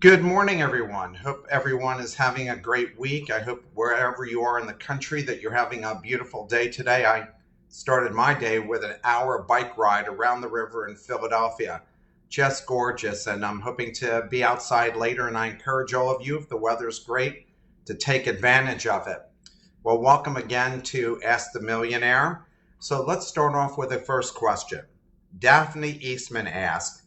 Good morning, everyone. Hope everyone is having a great week. I hope wherever you are in the country that you're having a beautiful day today. I started my day with an hour bike ride around the river in Philadelphia. Just gorgeous, and I'm hoping to be outside later, and I encourage all of you, if the weather's great, to take advantage of it. Well, welcome again to Ask the Millionaire. So let's start off with the first question. Daphne Eastman asks,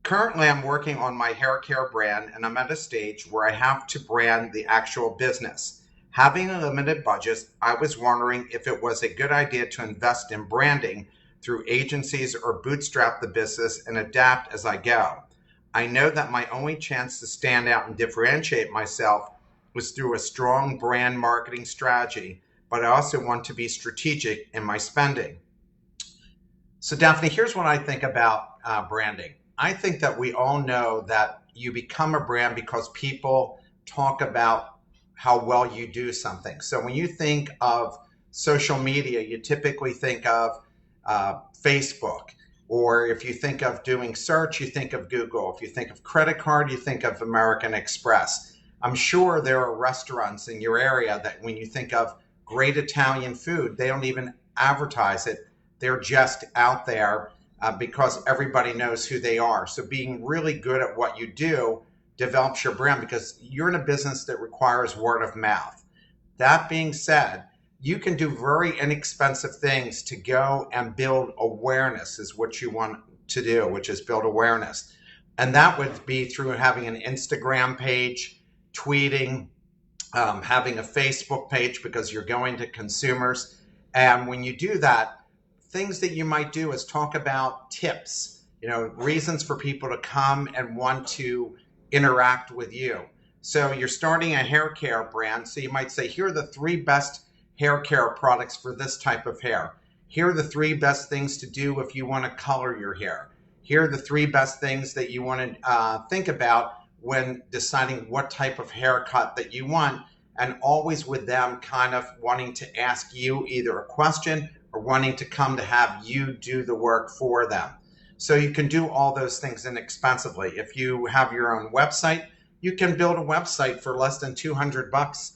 currently, I'm working on my hair care brand, and I'm at a stage where I have to brand the actual business. Having a limited budget, I was wondering if it was a good idea to invest in branding through agencies or bootstrap the business and adapt as I go. I know that my only chance to stand out and differentiate myself was through a strong brand marketing strategy, but I also want to be strategic in my spending. So, Daphne, here's what I think about branding. I think that we all know that you become a brand because people talk about how well you do something. So, when you think of social media, you typically think of Facebook. Or if you think of doing search, you think of Google. If you think of credit card, you think of American Express. I'm sure there are restaurants in your area that when you think of great Italian food, they don't even advertise it. They're just out there because everybody knows who they are. So being really good at what you do develops your brand because you're in a business that requires word of mouth. That being said, you can do very inexpensive things to go and build awareness is what you want to do, which is build awareness. And that would be through having an Instagram page, tweeting, having a Facebook page because you're going to consumers. And when you do that, things that you might do is talk about tips, reasons for people to come and want to interact with you. So you're starting a hair care brand. So you might say, here are the three best hair care products for this type of hair. Here are the three best things to do if you want to color your hair. Here are the three best things that you want to think about when deciding what type of haircut that you want. And always with them kind of wanting to ask you either a question or wanting to come to have you do the work for them. So you can do all those things inexpensively. If you have your own website, you can build a website for less than $200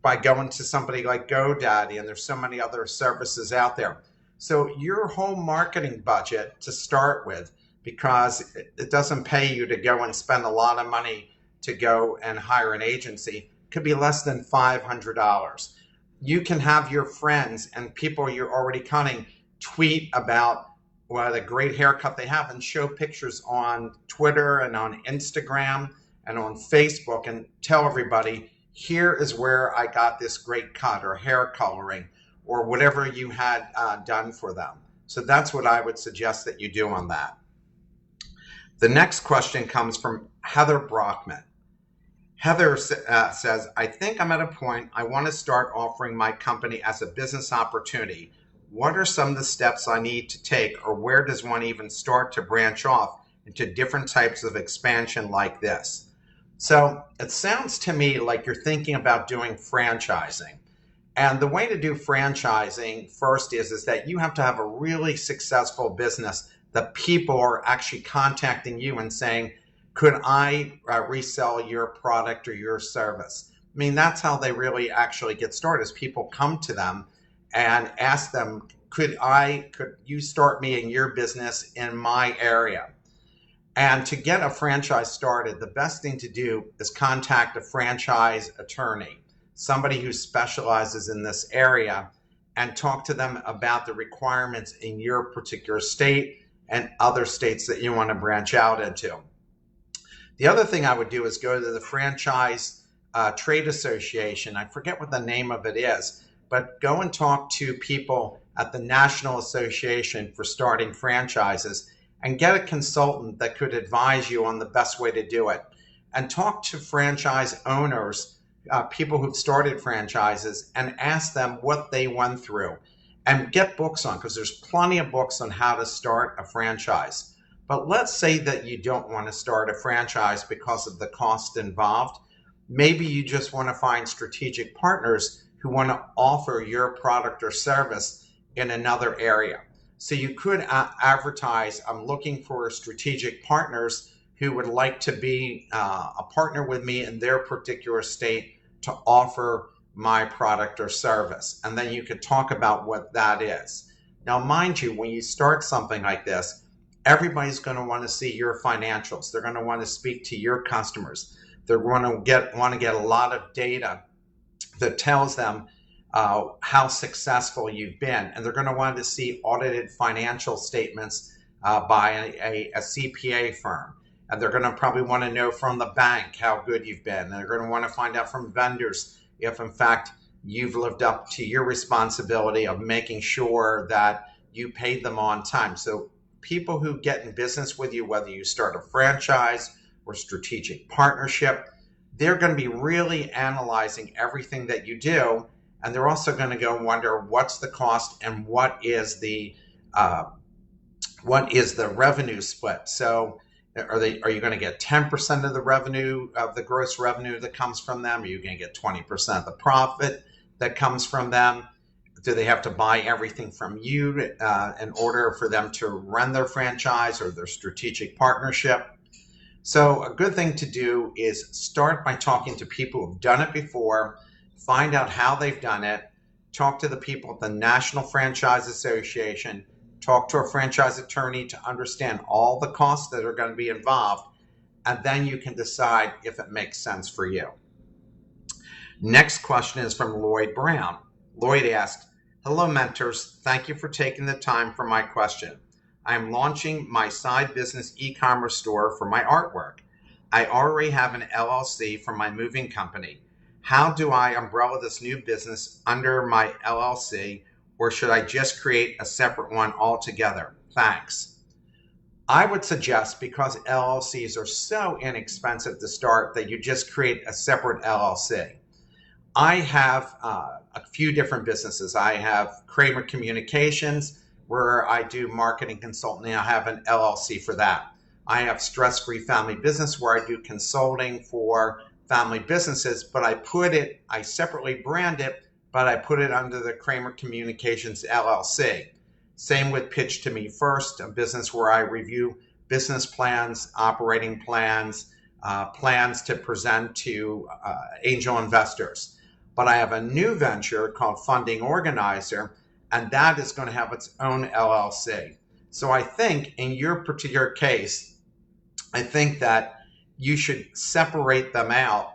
by going to somebody like GoDaddy, and there's so many other services out there. So your whole marketing budget to start with, because it doesn't pay you to go and spend a lot of money to go and hire an agency, could be less than $500. You can have your friends and people you're already cutting tweet about what a great haircut they have and show pictures on Twitter and on Instagram and on Facebook and tell everybody, here is where I got this great cut or hair coloring or whatever you had done for them. So that's what I would suggest that you do on that. The next question comes from Heather Brockman. Heather says, I think I'm at a point I want to start offering my company as a business opportunity. What are some of the steps I need to take, or where does one even start to branch off into different types of expansion like this? So it sounds to me like you're thinking about doing franchising. And the way to do franchising first is that you have to have a really successful business that people are actually contacting you and saying, could I resell your product or your service? I mean, that's how they really actually get started, is people come to them and ask them, could you start me in your business in my area? And to get a franchise started, the best thing to do is contact a franchise attorney, somebody who specializes in this area, and talk to them about the requirements in your particular state and other states that you want to branch out into. The other thing I would do is go to the franchise trade association. I forget what the name of it is, but go and talk to people at the National Association for Starting Franchises and get a consultant that could advise you on the best way to do it. And talk to franchise owners, people who've started franchises, and ask them what they went through. And get books on, because there's plenty of books on how to start a franchise. But let's say that you don't want to start a franchise because of the cost involved. Maybe you just want to find strategic partners who want to offer your product or service in another area. So you could advertise, I'm looking for strategic partners who would like to be a partner with me in their particular state to offer my product or service. And then you could talk about what that is. Now, mind you, when you start something like this, everybody's going to want to see your financials. They're going to want to speak to your customers. They're going to want to get a lot of data that tells them how successful you've been. And they're going to want to see audited financial statements by a CPA firm. And they're going to probably want to know from the bank how good you've been. And they're going to want to find out from vendors if, in fact, you've lived up to your responsibility of making sure that you paid them on time. So people who get in business with you, whether you start a franchise or strategic partnership, they're going to be really analyzing everything that you do. And they're also going to go wonder what's the cost and what is the revenue split. So are you going to get 10% of the revenue, of the gross revenue that comes from them? Are you going to get 20% of the profit that comes from them? Do they have to buy everything from you in order for them to run their franchise or their strategic partnership? So a good thing to do is start by talking to people who've done it before, find out how they've done it, talk to the people at the National Franchise Association, talk to a franchise attorney to understand all the costs that are going to be involved, and then you can decide if it makes sense for you. Next question is from Lloyd Brown. Lloyd asked, "Hello, mentors. Thank you for taking the time for my question. I am launching my side business e-commerce store for my artwork. I already have an LLC for my moving company. How do I umbrella this new business under my LLC, or should I just create a separate one altogether? Thanks." I would suggest, because LLCs are so inexpensive to start, that you just create a separate LLC. I have a few different businesses. I have Kramer Communications, where I do marketing consulting. I have an LLC for that. I have Stress Free Family Business, where I do consulting for family businesses, but I separately brand it, but I put it under the Kramer Communications LLC. Same with Pitch to Me First, a business where I review business plans, operating plans, plans to present to angel investors. But I have a new venture called Funding Organizer, and that is going to have its own LLC. So I think in your particular case, I think that you should separate them out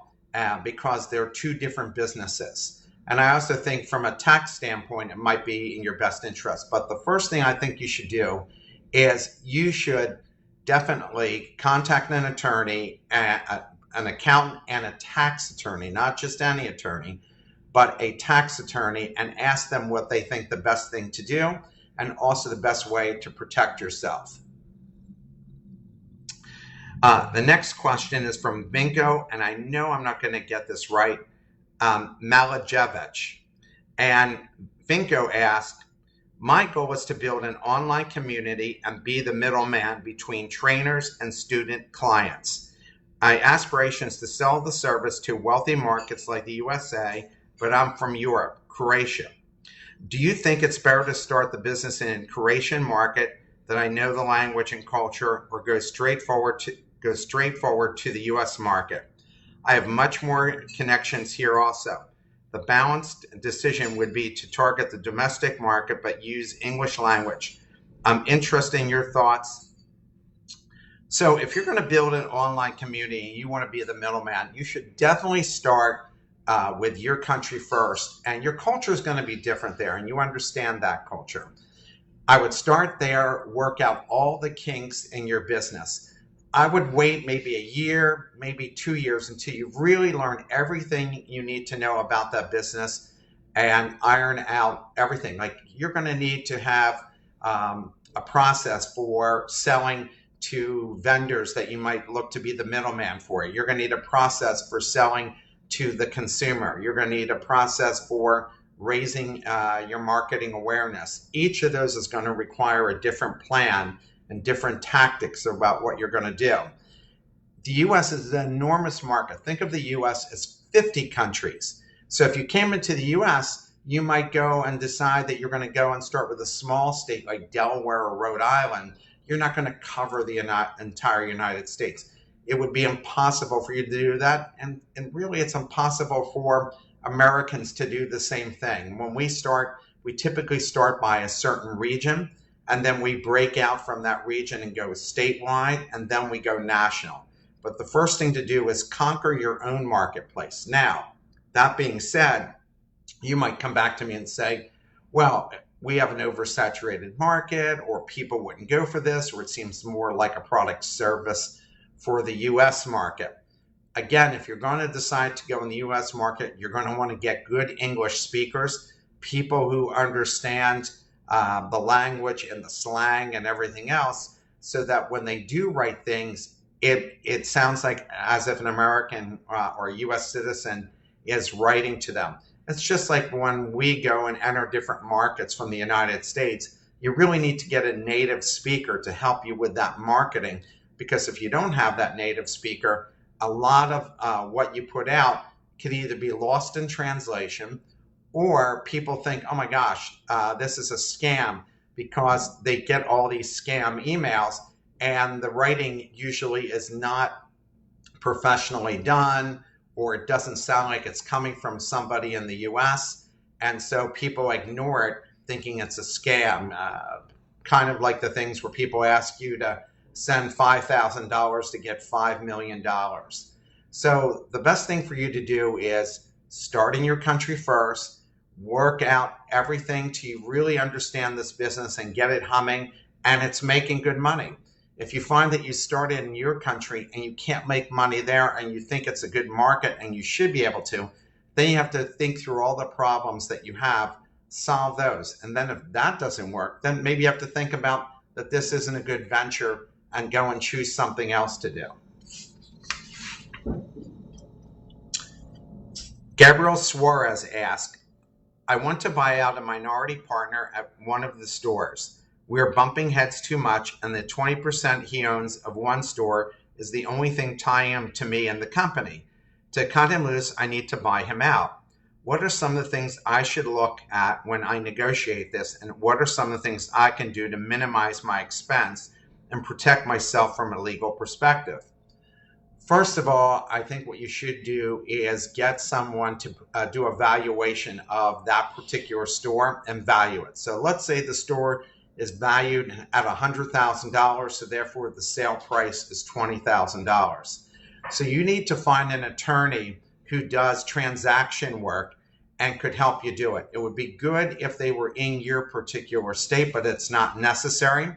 because they're two different businesses. And I also think from a tax standpoint, it might be in your best interest. But the first thing I think you should do is you should definitely contact an attorney, an accountant, and a tax attorney, not just any attorney, but a tax attorney, and ask them what they think the best thing to do and also the best way to protect yourself. The next question is from Vinko, and I know I'm not going to get this right, Malajevich. And Vinko asked, "My goal is to build an online community and be the middleman between trainers and student clients. My aspiration is to sell the service to wealthy markets like the USA, but I'm from Europe, Croatia. Do you think it's better to start the business in a Croatian market that I know the language and culture, or go straight forward to the US market? I have much more connections here also. The balanced decision would be to target the domestic market but use English language. I'm interested in your thoughts." So if you're going to build an online community and you want to be the middleman, you should definitely start with your country first, and your culture is going to be different there, and you understand that culture. I would start there, work out all the kinks in your business. I would wait maybe a year, maybe 2 years, until you've really learned everything you need to know about that business and iron out everything. Like, you're going to need to have a process for selling to vendors that you might look to be the middleman for. You're going to need a process for selling to the consumer. You're going to need a process for raising your marketing awareness. Each of those is going to require a different plan and different tactics about what you're going to do. The US is an enormous market. Think of the US as 50 countries. So if you came into the US, you might go and decide that you're going to go and start with a small state like Delaware or Rhode Island. you're not going to cover the entire United States. It would be impossible for you to do that. And really, it's impossible for Americans to do the same thing. When we start, we typically start by a certain region, and then we break out from that region and go statewide, and then we go national. But the first thing to do is conquer your own marketplace. Now, that being said, you might come back to me and say, well, we have an oversaturated market, or people wouldn't go for this, or it seems more like a product service for the US market. Again, if you're going to decide to go in the US market, you're going to want to get good English speakers, people who understand the language and the slang and everything else, so that when they do write things, it sounds like as if an American or a US citizen is writing to them. It's just like when we go and enter different markets from the United States, you really need to get a native speaker to help you with that marketing, because if you don't have that native speaker, a lot of what you put out could either be lost in translation, or people think, oh my gosh, this is a scam, because they get all these scam emails and the writing usually is not professionally done, or it doesn't sound like it's coming from somebody in the US. And so people ignore it thinking it's a scam, kind of like the things where people ask you to send $5,000 to get $5 million. So the best thing for you to do is start in your country first, work out everything till you really understand this business and get it humming, and it's making good money. If you find that you started in your country and you can't make money there and you think it's a good market and you should be able to, then you have to think through all the problems that you have, solve those. And then if that doesn't work, then maybe you have to think about that this isn't a good venture and go and choose something else to do. Gabriel Suarez asked, I want to buy out a minority partner at one of the stores. We are bumping heads too much, and the 20% he owns of one store is the only thing tying him to me and the company. To cut him loose, I need to buy him out. What are some of the things I should look at when I negotiate this, and what are some of the things I can do to minimize my expense and protect myself from a legal perspective? First of all, I think what you should do is get someone to do a valuation of that particular store and value it. So let's say the store is valued at $100,000, so therefore the sale price is $20,000. So you need to find an attorney who does transaction work and could help you do it. It would be good if they were in your particular state, but it's not necessary.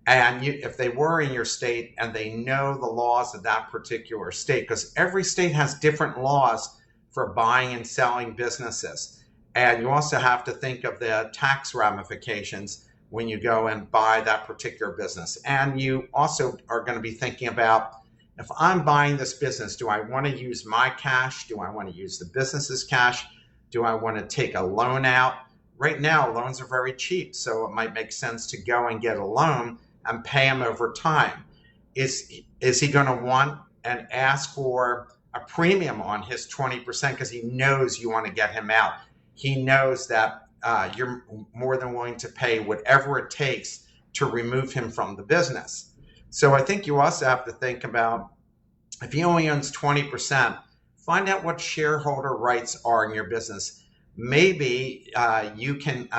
And if they were in your state and they know the laws of that particular state, because every state has different laws for buying and selling businesses. And you also have to think of the tax ramifications when you go and buy that particular business. And you also are going to be thinking about, if I'm buying this business, do I want to use my cash? Do I want to use the business's cash? Do I want to take a loan out? Right now, loans are very cheap, so it might make sense to go and get a loan and pay him over time. Is he going to want and ask for a premium on his 20% because he knows you want to get him out? He knows that you're more than willing to pay whatever it takes to remove him from the business. So I think you also have to think about, if he only owns 20%, find out what shareholder rights are in your business. Maybe you can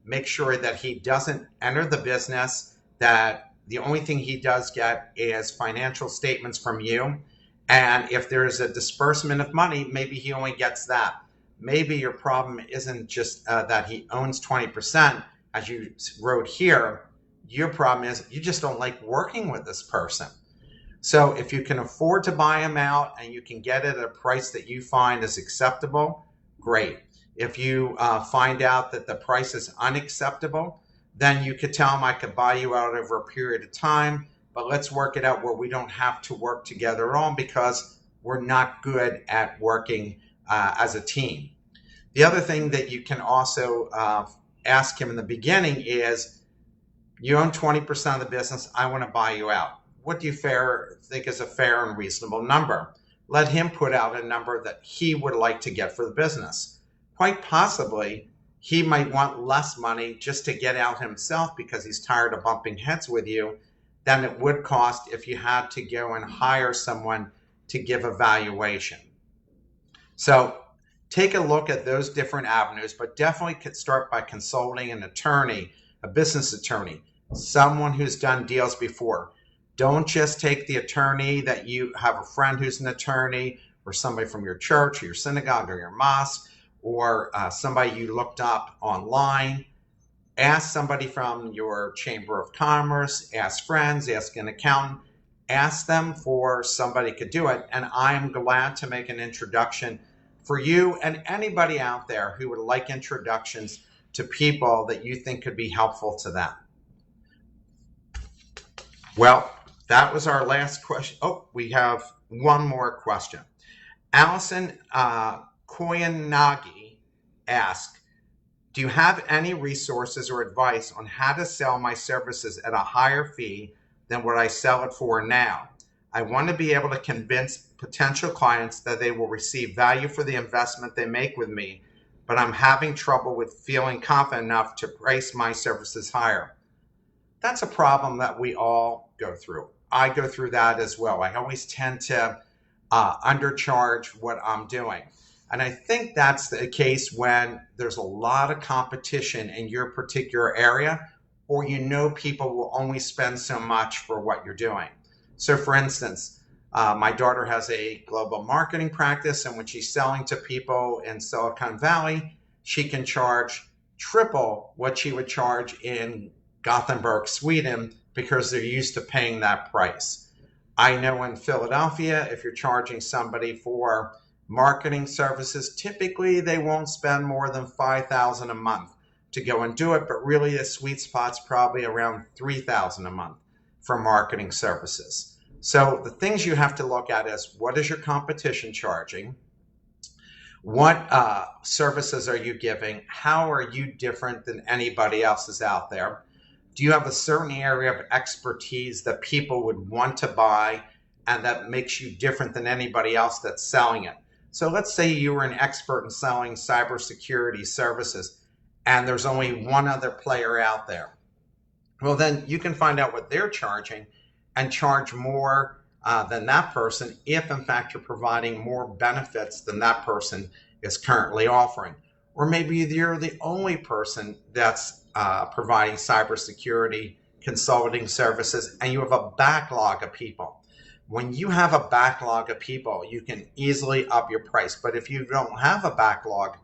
make sure that he doesn't enter the business, that the only thing he does get is financial statements from you. And if there's a disbursement of money, maybe he only gets that. Maybe your problem isn't just that he owns 20%, as you wrote here. Your problem is you just don't like working with this person. So if you can afford to buy him out and you can get it at a price that you find is acceptable, great. If you find out that the price is unacceptable, then you could tell him, I could buy you out over a period of time, but let's work it out where we don't have to work together at all, because we're not good at working as a team. The other thing that you can also ask him in the beginning is, you own 20% of the business, I want to buy you out. What do you think is a fair and reasonable number? Let him put out a number that he would like to get for the business. Quite possibly, he might want less money just to get out himself because he's tired of bumping heads with you, than it would cost if you had to go and hire someone to give a valuation. So take a look at those different avenues, but definitely could start by consulting an attorney, a business attorney, someone who's done deals before. Don't just take the attorney that you have a friend who's an attorney, or somebody from your church or your synagogue or your mosque, or somebody you looked up online. Ask somebody from your chamber of commerce, ask friends, ask an accountant, ask them for somebody could do it. And I'm glad to make an introduction for you and anybody out there who would like introductions to people that you think could be helpful to them. Well, that was our last question. Oh, we have one more question. Allison Koyanagi asked, do you have any resources or advice on how to sell my services at a higher fee than what I sell it for now? I want to be able to convince potential clients that they will receive value for the investment they make with me, but I'm having trouble with feeling confident enough to price my services higher. That's a problem that we all go through. I go through that as well. I always tend to undercharge what I'm doing. And I think that's the case when there's a lot of competition in your particular area, or you know people will only spend so much for what you're doing. So for instance, my daughter has a global marketing practice, and when she's selling to people in Silicon Valley, she can charge triple what she would charge in Gothenburg, Sweden, because they're used to paying that price. I know in Philadelphia, if you're charging somebody for marketing services, typically they won't spend more than $5,000 a month to go and do it, but really the sweet spot's probably around $3,000 a month for marketing services. So the things you have to look at is, what is your competition charging? What services are you giving? How are you different than anybody else out there? Do you have a certain area of expertise that people would want to buy and that makes you different than anybody else that's selling it? So let's say you were an expert in selling cybersecurity services and there's only one other player out there. Well, then you can find out what they're charging and charge more than that person if in fact you're providing more benefits than that person is currently offering. Or maybe you're the only person that's providing cybersecurity consulting services and you have a backlog of people. When you have a backlog of people, you can easily up your price. But if you don't have a backlog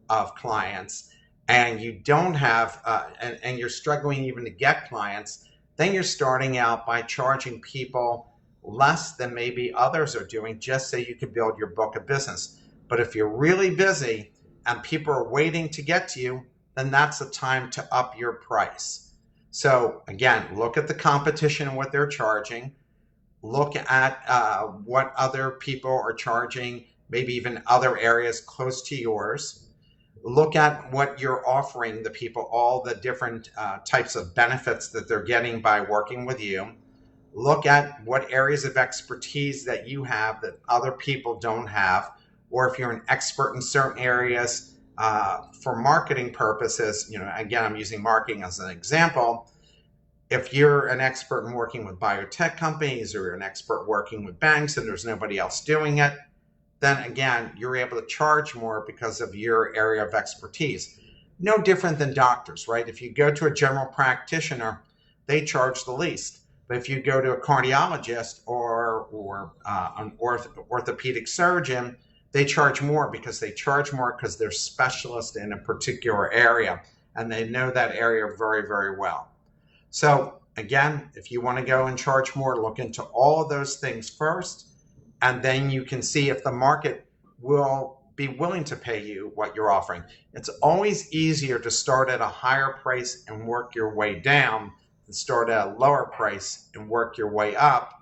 of clients and you don't have, and you're struggling even to get clients, then you're starting out by charging people less than maybe others are doing just so you can build your book of business. But if you're really busy and people are waiting to get to you, then that's the time to up your price. So again, look at the competition and what they're charging. Look at what other people are charging, maybe even other areas close to yours. Look at what you're offering the people, all the different types of benefits that they're getting by working with you. Look at what areas of expertise that you have that other people don't have, or if you're an expert in certain areas for marketing purposes. Again, I'm using marketing as an example. If you're an expert in working with biotech companies, or you're an expert working with banks and there's nobody else doing it, then again, you're able to charge more because of your area of expertise. No different than doctors, right? If you go to a general practitioner, they charge the least. But if you go to a cardiologist or an orthopedic surgeon, they charge more because they're specialists in a particular area and they know that area very, very well. So again, if you want to go and charge more, look into all of those things first, and then you can see if the market will be willing to pay you what you're offering. It's always easier to start at a higher price and work your way down than start at a lower price and work your way up,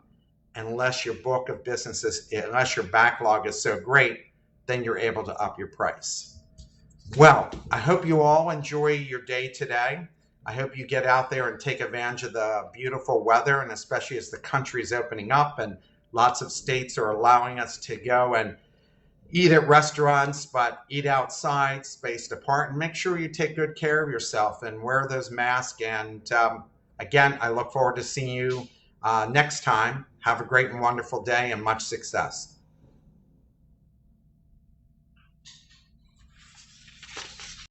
unless your book of businesses, unless your backlog is so great, then you're able to up your price. Well, I hope you all enjoy your day today. I hope you get out there and take advantage of the beautiful weather, and especially as the country is opening up and lots of states are allowing us to go and eat at restaurants, but eat outside, spaced apart, and make sure you take good care of yourself and wear those masks. And again, I look forward to seeing you next time. Have a great and wonderful day and much success.